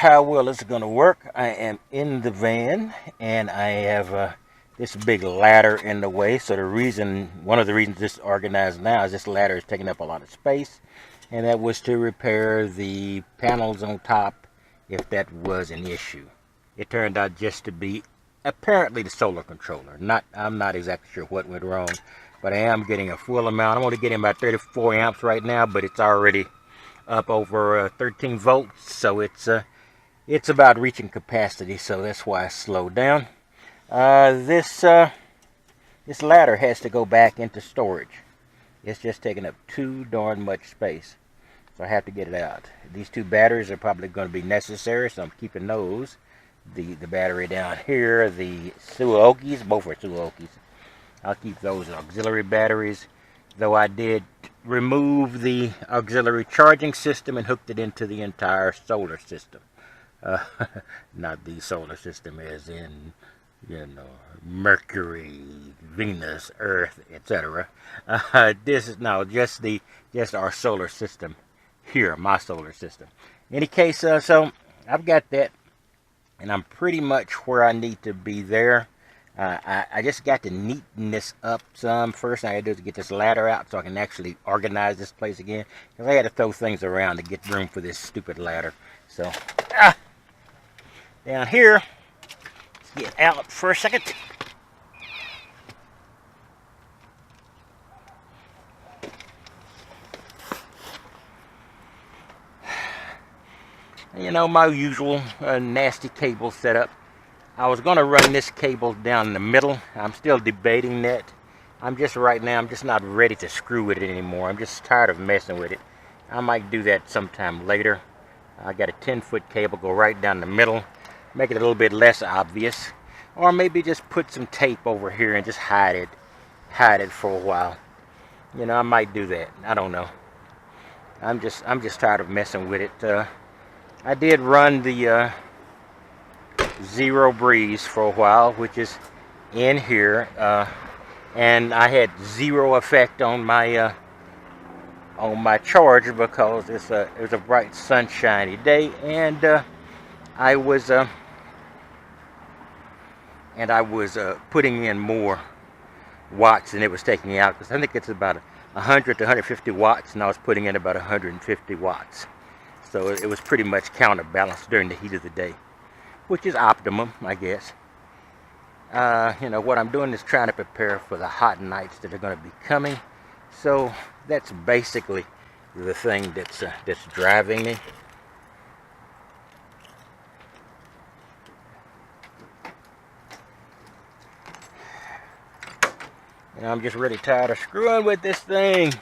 how well it's going to work. I am in the van and I have this big ladder in the way. So one of the reasons this is organized now is this ladder is taking up a lot of space, and that was to repair the panels on top if that was an issue. It turned out just to be apparently the solar controller. I'm not exactly sure what went wrong, but I am getting a full amount. I'm only getting about 34 amps right now, but it's already up over 13 volts, so it's about reaching capacity, so that's why I slowed down. This ladder has to go back into storage. It's just taking up too darn much space, so I have to get it out. These two batteries are probably going to be necessary, so I'm keeping those. The battery down here, the Suokis, both are Suokis. I'll keep those auxiliary batteries, though I did remove the auxiliary charging system and hooked it into the entire solar system. Not the solar system as in, Mercury, Venus, Earth, etc. This is now just our solar system here, my solar system. In any case, so I've got that, and I'm pretty much where I need to be there. I just got to neaten this up some. First thing I had to do is get this ladder out so I can actually organize this place again, because I had to throw things around to get room for this stupid ladder. So, down here, let's get out for a second. My usual nasty cable setup. I was going to run this cable down the middle. I'm still debating that. I'm just not ready to screw with it anymore. I'm just tired of messing with it. I might do that sometime later. I got a 10-foot cable, go right down the middle, make it a little bit less obvious. Or maybe just put some tape over here and just hide it for a while. I might do that. I don't know. I'm just tired of messing with it. I did run the zero breeze for a while, which is in here, and I had zero effect on my charger because it was a bright sunshiny day, and I was putting in more watts than it was taking out, because I think it's about 100 to 150 watts, and I was putting in about 150 watts. So it was pretty much counterbalanced during the heat of the day, which is optimum, I guess. What I'm doing is trying to prepare for the hot nights that are going to be coming. So that's basically the thing that's driving me. I'm just really tired of screwing with this thing.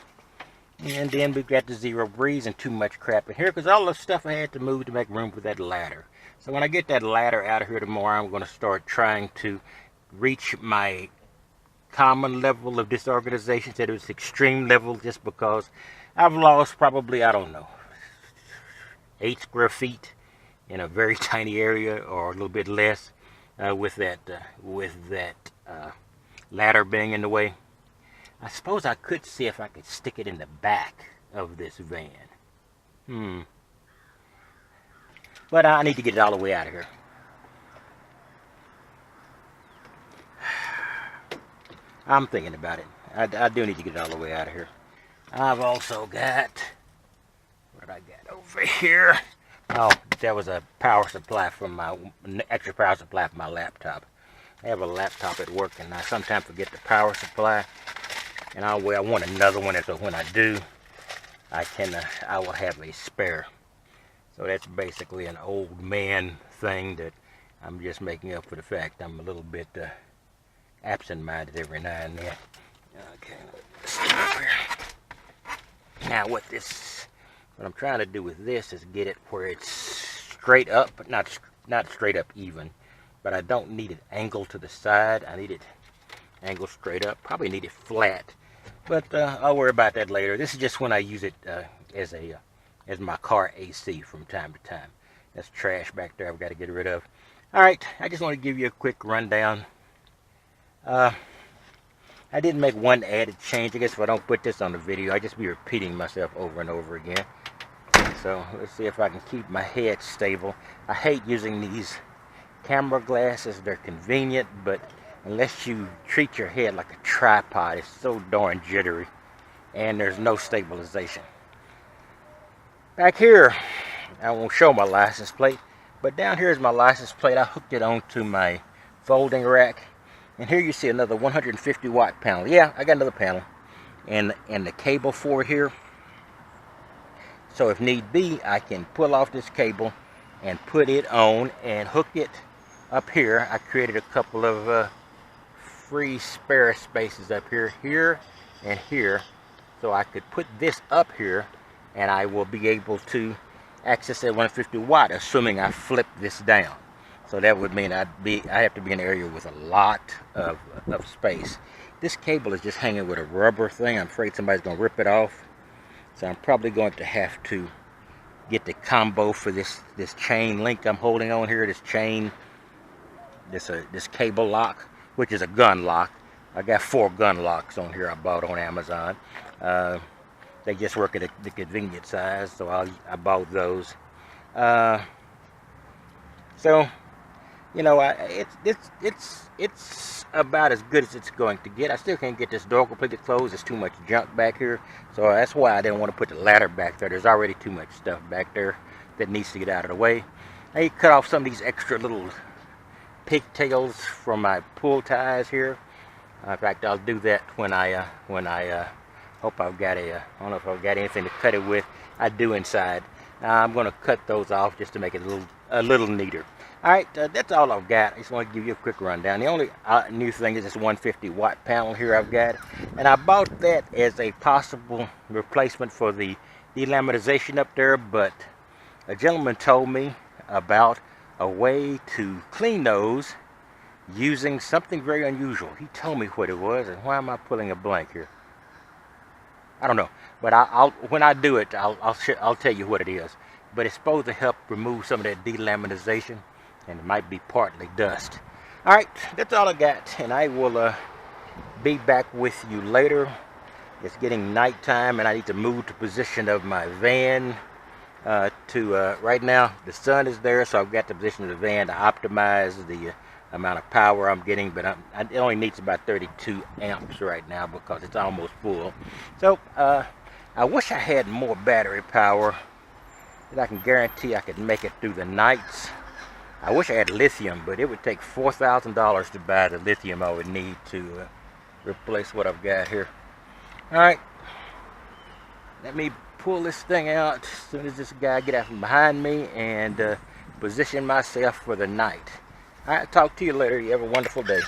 And then we've got the zero breeze and too much crap in here, because all the stuff I had to move to make room for that ladder. So when I get that ladder out of here tomorrow, I'm going to start trying to reach my common level of disorganization to its extreme level, just because I've lost probably, I don't know, 8 square feet in a very tiny area, or a little bit less, with that ladder being in the way. I suppose I could see if I could stick it in the back of this van. But I need to get it all the way out of here. I'm thinking about it. I do need to get it all the way out of here. I've also got, what I got over here? Oh, that was a power supply from extra power supply for my laptop. I have a laptop at work, and I sometimes forget the power supply. And I want another one, so when I do, I will have a spare. So that's basically an old man thing that I'm just making up for the fact I'm a little bit absent-minded every now and then. Okay, let's see over here. Now what I'm trying to do with this is get it where it's straight up, but not straight up even. But I don't need it angled to the side. I need it angled straight up. Probably need it flat. But I'll worry about that later. This is just when I use it as my car AC from time to time. That's trash back there I've got to get rid of. Alright, I just want to give you a quick rundown. I did make one added change. I guess if I don't put this on the video, I just be repeating myself over and over again. So let's see if I can keep my head stable. I hate using these camera glasses. They're convenient, but unless you treat your head like a tripod, it's so darn jittery, and there's no stabilization. Back here, I won't show my license plate, but down here is my license plate. I hooked it onto my folding rack, and here you see another 150 watt panel. Yeah, I got another panel, and the cable for it here. So if need be, I can pull off this cable and put it on and hook it up here. I created a couple of free spare spaces up here and here, so I could put this up here, and I will be able to access that 150 watt, assuming I flip this down. So that would mean I have to be in an area with a lot of space. This cable is just hanging with a rubber thing. I'm afraid somebody's going to rip it off. So I'm probably going to have to get the combo for this chain link I'm holding on here. This chain, this cable lock, which is a gun lock. I got 4 gun locks on here I bought on Amazon. They just work at the convenient size, so I bought those. So, you know, it's about as good as it's going to get. I still can't get this door completely closed. There's too much junk back here, so that's why I didn't want to put the ladder back there. There's already too much stuff back there that needs to get out of the way. I cut off some of these extra little pigtails from my pull ties here. In fact, I'll do that when I hope I've got I don't know if I've got anything to cut it with. I do inside. I'm going to cut those off just to make it a little neater. Alright, that's all I've got. I just want to give you a quick rundown. The only new thing is this 150 watt panel here I've got. And I bought that as a possible replacement for the delamination up there, but a gentleman told me about a way to clean those using something very unusual. He told me what it was, and why am I pulling a blank here? I don't know, but when I do it, I'll tell you what it is. But it's supposed to help remove some of that delamination, and it might be partly dust. All right, that's all I got, and I will be back with you later. It's getting nighttime, and I need to move the position of my van right now. The sun is there, so I've got the position of the van to optimize the amount of power I'm getting, but it only needs about 32 amps right now because it's almost full. So I wish I had more battery power that I can guarantee I could make it through the nights. I wish I had lithium, but it would take $4,000 to buy the lithium I would need to replace what I've got here. Alright, let me pull this thing out as soon as this guy get out from behind me and position myself for the night. Alright, talk to you later. You have a wonderful day.